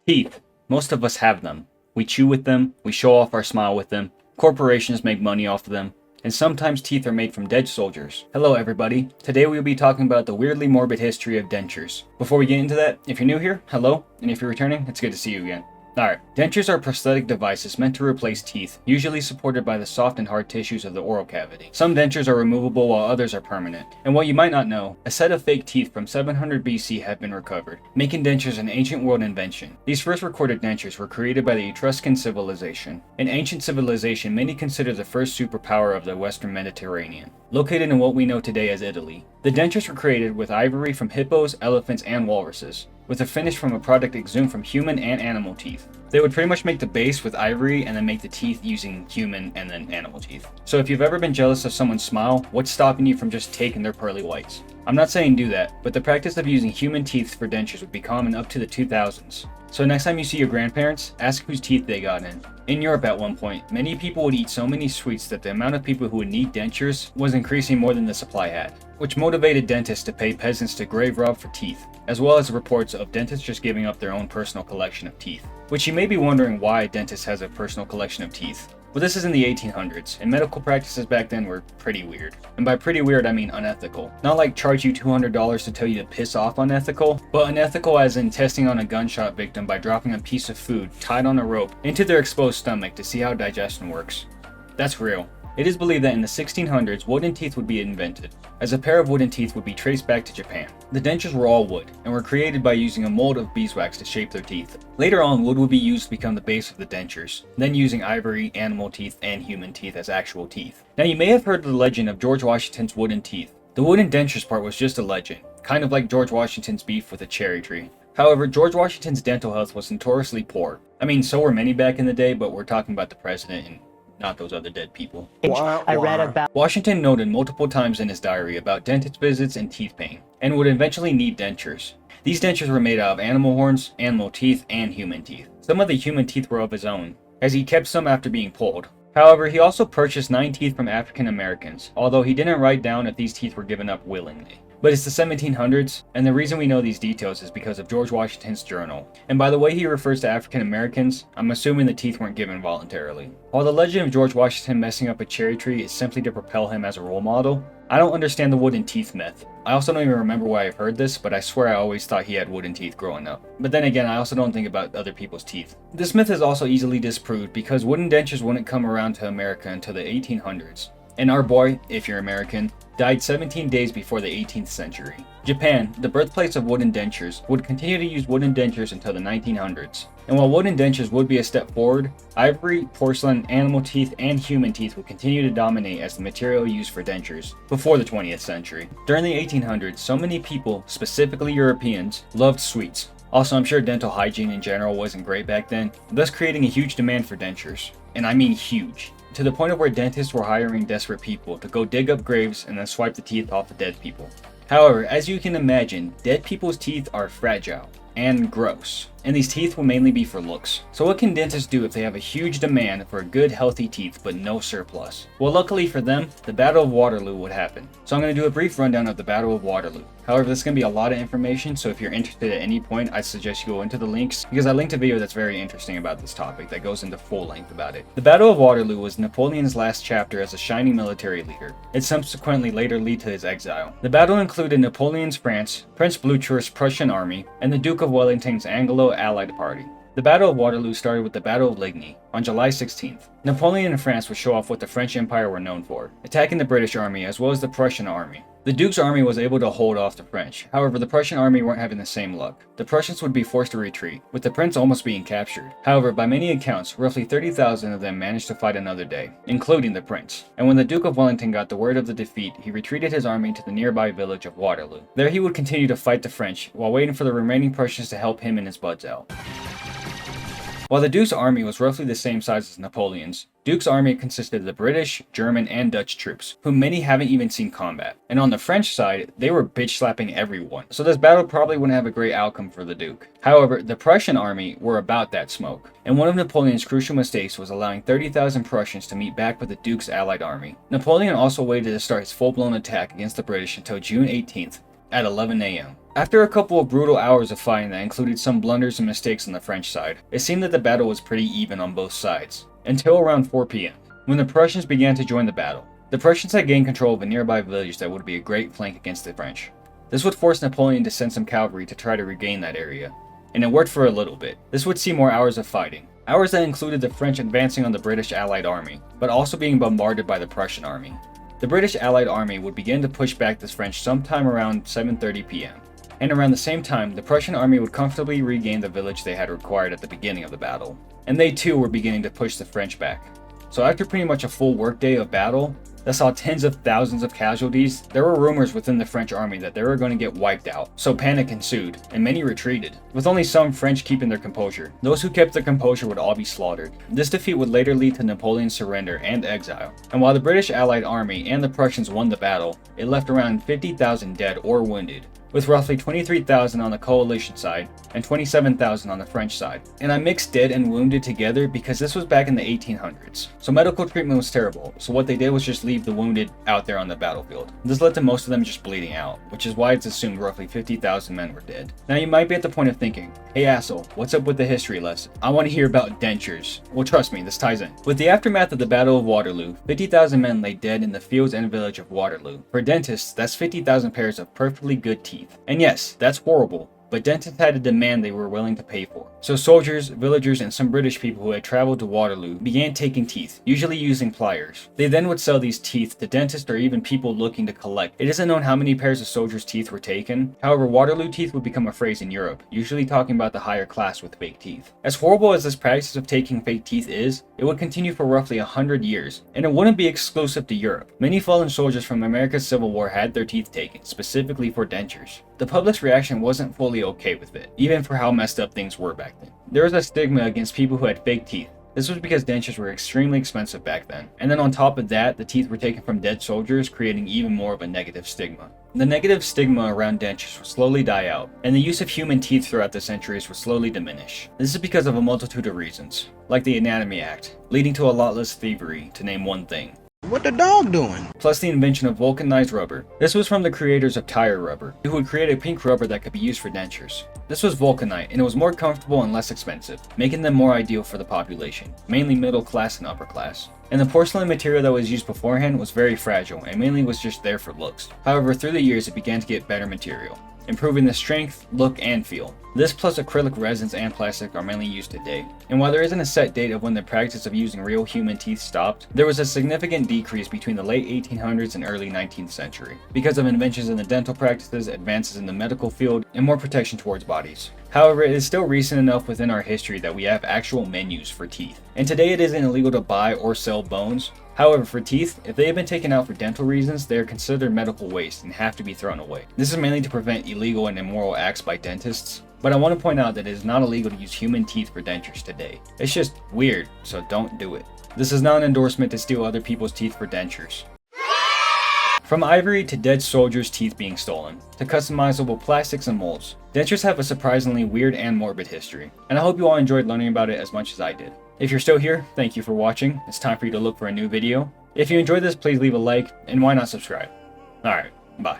Teeth. Most of us have them. We chew with them, we show off our smile with them, corporations make money off of them, and sometimes teeth are made from dead soldiers. Hello everybody, today we will be talking about the weirdly morbid history of dentures. Before we get into that, if you're new here, hello, and if you're returning, it's good to see you again. Alright, dentures are prosthetic devices meant to replace teeth, usually supported by the soft and hard tissues of the oral cavity. Some dentures are removable while others are permanent. And what you might not know, a set of fake teeth from 700 BC have been recovered, making dentures an ancient world invention. These first recorded dentures were created by the Etruscan civilization, an ancient civilization many consider the first superpower of the Western Mediterranean, located in what we know today as Italy. The dentures were created with ivory from hippos, elephants, and walruses, with a finish from a product exhumed from human and animal teeth. They would pretty much make the base with ivory and then make the teeth using human and then animal teeth. So if you've ever been jealous of someone's smile, what's stopping you from just taking their pearly whites? I'm not saying do that, but the practice of using human teeth for dentures would be common up to the 2000s. So next time you see your grandparents, ask whose teeth they got in. In Europe at one point, many people would eat so many sweets that the amount of people who would need dentures was increasing more than the supply had, which motivated dentists to pay peasants to grave rob for teeth, as well as reports of dentists just giving up their own personal collection of teeth. Which you may be wondering why a dentist has a personal collection of teeth. Well, this is in the 1800s, and medical practices back then were pretty weird. And by pretty weird, I mean unethical. Not like charge you $200 to tell you to piss off unethical, but unethical as in testing on a gunshot victim by dropping a piece of food tied on a rope into their exposed stomach to see how digestion works. That's real. It is believed that in the 1600s, wooden teeth would be invented, as a pair of wooden teeth would be traced back to Japan. The dentures were all wood, and were created by using a mold of beeswax to shape their teeth. Later on, wood would be used to become the base of the dentures, then using ivory, animal teeth, and human teeth as actual teeth. Now you may have heard of the legend of George Washington's wooden teeth. The wooden dentures part was just a legend, kind of like George Washington's beef with a cherry tree. However, George Washington's dental health was notoriously poor. I mean, so were many back in the day, but we're talking about the president and not those other dead people. I read about Washington noted multiple times in his diary about dentist visits and teeth pain, and would eventually need dentures. These dentures were made out of animal horns, animal teeth, and human teeth. Some of the human teeth were of his own, as he kept some after being pulled. However, he also purchased 9 teeth from African Americans, although he didn't write down if these teeth were given up willingly. But it's the 1700s, and the reason we know these details is because of George Washington's journal. And by the way he refers to African Americans, I'm assuming the teeth weren't given voluntarily. While the legend of George Washington messing up a cherry tree is simply to propel him as a role model, I don't understand the wooden teeth myth. I also don't even remember why I've heard this, but I swear I always thought he had wooden teeth growing up. But then again, I also don't think about other people's teeth. This myth is also easily disproved because wooden dentures wouldn't come around to America until the 1800s. And our boy, if you're American, died 17 days before the 18th century. Japan, the birthplace of wooden dentures, would continue to use wooden dentures until the 1900s. And while wooden dentures would be a step forward, ivory, porcelain, animal teeth, and human teeth would continue to dominate as the material used for dentures before the 20th century. During the 1800s, so many people, specifically Europeans, loved sweets. Also, I'm sure dental hygiene in general wasn't great back then, thus creating a huge demand for dentures. And I mean huge. To the point of where dentists were hiring desperate people to go dig up graves and then swipe the teeth off of dead people. However, as you can imagine, dead people's teeth are fragile and gross, and these teeth will mainly be for looks. So what can dentists do if they have a huge demand for good healthy teeth but no surplus? Well, luckily for them, the Battle of Waterloo would happen. So I'm going to do a brief rundown of the Battle of Waterloo. However, this is going to be a lot of information, so if you're interested at any point, I suggest you go into the links, because I linked a video that's very interesting about this topic that goes into full length about it. The Battle of Waterloo was Napoleon's last chapter as a shining military leader. It subsequently later led to his exile. The battle included Napoleon's France, Prince Blucher's Prussian army, and the Duke of Wellington's Anglo-Allied party. The Battle of Waterloo started with the Battle of Ligny on July 16th. Napoleon and France would show off what the French Empire were known for, attacking the British army as well as the Prussian army. The Duke's army was able to hold off the French, however the Prussian army weren't having the same luck. The Prussians would be forced to retreat, with the prince almost being captured. However, by many accounts, roughly 30,000 of them managed to fight another day, including the prince. And when the Duke of Wellington got the word of the defeat, he retreated his army to the nearby village of Waterloo. There he would continue to fight the French, while waiting for the remaining Prussians to help him and his buds out. While the Duke's army was roughly the same size as Napoleon's, Duke's army consisted of the British, German, and Dutch troops, whom many haven't even seen combat. And on the French side, they were bitch-slapping everyone, so this battle probably wouldn't have a great outcome for the Duke. However, the Prussian army were about that smoke, and one of Napoleon's crucial mistakes was allowing 30,000 Prussians to meet back with the Duke's allied army. Napoleon also waited to start his full-blown attack against the British until June 18th, at 11 a.m. After a couple of brutal hours of fighting that included some blunders and mistakes on the French side, it seemed that the battle was pretty even on both sides, until around 4 p.m, when the Prussians began to join the battle. The Prussians had gained control of a nearby village that would be a great flank against the French. This would force Napoleon to send some cavalry to try to regain that area, and it worked for a little bit. This would see more hours of fighting. Hours that included the French advancing on the British Allied army, but also being bombarded by the Prussian army. The British Allied army would begin to push back the French sometime around 7:30 p.m. And around the same time, the Prussian army would comfortably regain the village they had required at the beginning of the battle. And they too were beginning to push the French back. So after pretty much a full workday of battle, that saw tens of thousands of casualties, there were rumors within the French army that they were going to get wiped out, so panic ensued, and many retreated, with only some French keeping their composure. Those who kept their composure would all be slaughtered. This defeat would later lead to Napoleon's surrender and exile, and while the British Allied army and the Prussians won the battle, it left around 50,000 dead or wounded, with roughly 23,000 on the coalition side and 27,000 on the French side. And I mixed dead and wounded together because this was back in the 1800s, so medical treatment was terrible, so what they did was just leave the wounded out there on the battlefield. This led to most of them just bleeding out, which is why it's assumed roughly 50,000 men were dead. Now you might be at the point of thinking, hey asshole, what's up with the history lesson? I want to hear about dentures. Well, trust me, this ties in. With the aftermath of the Battle of Waterloo, 50,000 men lay dead in the fields and village of Waterloo. For dentists, that's 50,000 pairs of perfectly good teeth. And yes, that's horrible, but dentists had a demand they were willing to pay for. So soldiers, villagers, and some British people who had traveled to Waterloo began taking teeth, usually using pliers. They then would sell these teeth to dentists or even people looking to collect. It isn't known how many pairs of soldiers' teeth were taken. However, Waterloo teeth would become a phrase in Europe, usually talking about the higher class with fake teeth. As horrible as this practice of taking fake teeth is, it would continue for roughly 100 years, and it wouldn't be exclusive to Europe. Many fallen soldiers from America's Civil War had their teeth taken, specifically for dentures. The public's reaction wasn't fully okay with it, even for how messed up things were back then. There was a stigma against people who had fake teeth. This was because dentures were extremely expensive back then. And then on top of that, the teeth were taken from dead soldiers, creating even more of a negative stigma. The negative stigma around dentures would slowly die out, and the use of human teeth throughout the centuries would slowly diminish. This is because of a multitude of reasons, like the Anatomy Act, leading to a lot less thievery, to name one thing. What the dog doing? Plus the invention of vulcanized rubber. This was from the creators of tire rubber, who would create a pink rubber that could be used for dentures. This was vulcanite, and it was more comfortable and less expensive, making them more ideal for the population, mainly middle class and upper class. And the porcelain material that was used beforehand was very fragile, and mainly was just there for looks. However, through the years it began to get better material, improving the strength, look, and feel. This plus acrylic resins and plastic are mainly used today. And while there isn't a set date of when the practice of using real human teeth stopped, there was a significant decrease between the late 1800s and early 19th century, because of inventions in the dental practices, advances in the medical field, and more protection towards bodies. However, it is still recent enough within our history that we have actual menus for teeth. And today it isn't illegal to buy or sell bones. However, for teeth, if they have been taken out for dental reasons, they are considered medical waste and have to be thrown away. This is mainly to prevent illegal and immoral acts by dentists, but I want to point out that it is not illegal to use human teeth for dentures today. It's just weird, so don't do it. This is not an endorsement to steal other people's teeth for dentures. From ivory to dead soldiers' teeth being stolen, to customizable plastics and molds, dentures have a surprisingly weird and morbid history, and I hope you all enjoyed learning about it as much as I did. If you're still here, thank you for watching. It's time for you to look for a new video. If you enjoyed this, please leave a like, and why not subscribe? Alright, bye.